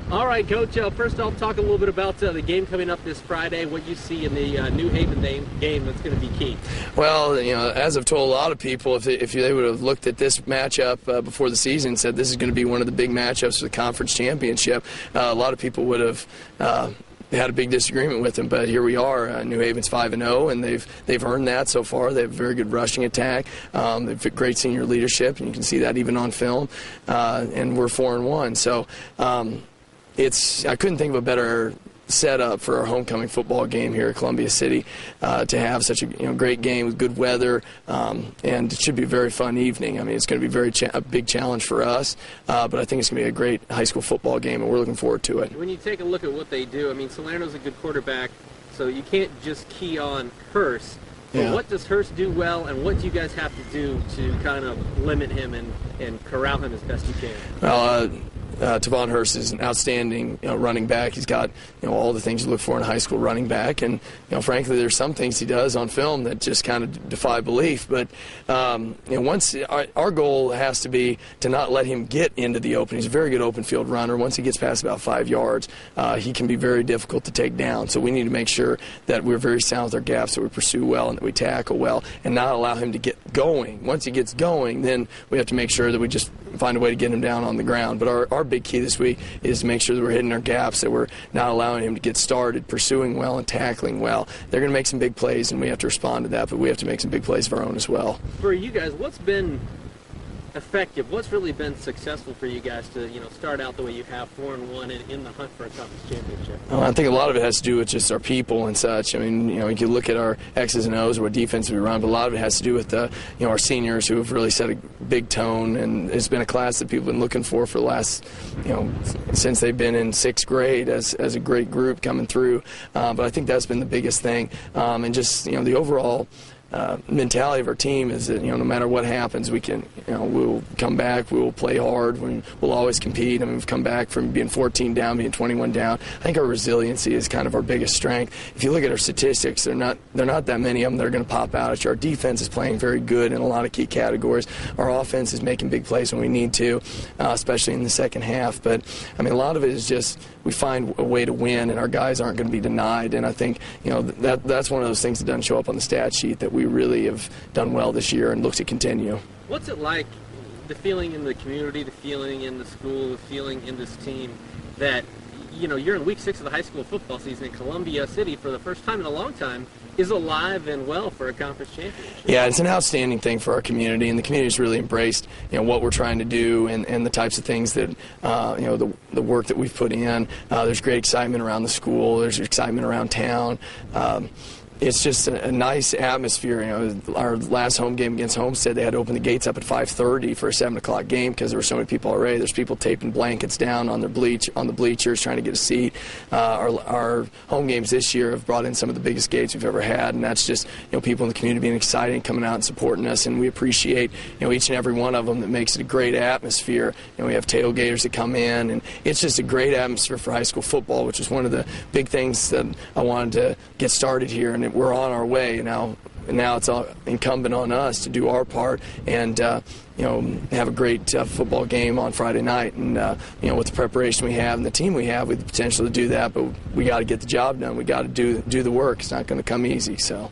All right, Coach, first off, talk a little bit about the game coming up this Friday, what you see in the New Haven game that's going to be key. Well, as I've told a lot of people, if they would have looked at this matchup before the season and said this is going to be one of the big matchups for the conference championship, a lot of people would have had a big disagreement with them, but here we are. New Haven's 5-0, and they've earned that so far. They have a very good rushing attack. They've great senior leadership, and you can see that even on film. And we're 4-1, so I couldn't think of a better setup for our homecoming football game here at Columbia City to have such a great game with good weather, and it should be a very fun evening. I mean, it's going to be a big challenge for us, but I think it's going to be a great high school football game, and we're looking forward to it. When you take a look at what they do, I mean, Salerno's a good quarterback, so you can't just key on Hurst. But what does Hurst do well, and what do you guys have to do to kind of limit him and corral him as best you can? Well, Tavon Hurst is an outstanding running back. He's got all the things you look for in a high school running back, and frankly, there's some things he does on film that just kind of defy belief. But once our goal has to be to not let him get into the open. He's a very good open field runner. Once he gets past about 5 yards, he can be very difficult to take down. So we need to make sure that we're very sound with our gaps, that we pursue well, and that we tackle well, and not allow him to get going. Once he gets going, then we have to make sure that we just find a way to get him down on the ground. But our big key this week is to make sure that we're hitting our gaps, that we're not allowing him to get started, pursuing well and tackling well. They're going to make some big plays, and we have to respond to that, but we have to make some big plays of our own as well. For you guys, what's been effective? What's really been successful for you guys to start out the way you have, 4-1 in the hunt for a conference championship? Well, I think a lot of it has to do with just our people and such. I mean, you can look at our X's and O's or what defense we run, but a lot of it has to do with our seniors who have really set a big tone, and it's been a class that people have been looking for the last since they've been in 6th grade as a great group coming through. But I think that's been the biggest thing, and just the overall mentality of our team is that no matter what happens, we can we'll come back, we will play hard, we'll always compete. I mean, we've come back from being 14 down, being 21 down. I think our resiliency is kind of our biggest strength. If you look at our statistics, they're not that many of them that are going to pop out at you. Our defense is playing very good in a lot of key categories. Our offense is making big plays when we need to, especially in the second half. But I mean, a lot of it is just we find a way to win, and our guys aren't going to be denied. And I think that's one of those things that doesn't show up on the stat sheet, that we really have done well this year and look to continue. What's it like, the feeling in the community, the feeling in the school, the feeling in this team that you're in week 6 of the high school football season in Columbia City for the first time in a long time, is alive and well for a conference championship? Yeah, it's an outstanding thing for our community, and the community's really embraced what we're trying to do and the types of things that the work that we've put in. There's great excitement around the school. There's excitement around town. It's just a nice atmosphere. Our last home game against Homestead, they had to open the gates up at 5:30 for a 7 o'clock game because there were so many people already. There's people taping blankets down on the bleachers trying to get a seat. Our home games this year have brought in some of the biggest gates we've ever had, and that's just people in the community being excited and coming out and supporting us, and we appreciate each and every one of them. That makes it a great atmosphere. We have tailgaters that come in, and it's just a great atmosphere for high school football, which is one of the big things that I wanted to get started here. And we're on our way now. Now it's incumbent on us to do our part and have a great football game on Friday night. And with the preparation we have and the team we have, we have the potential to do that. But we got to get the job done. We got to do the work. It's not going to come easy. So.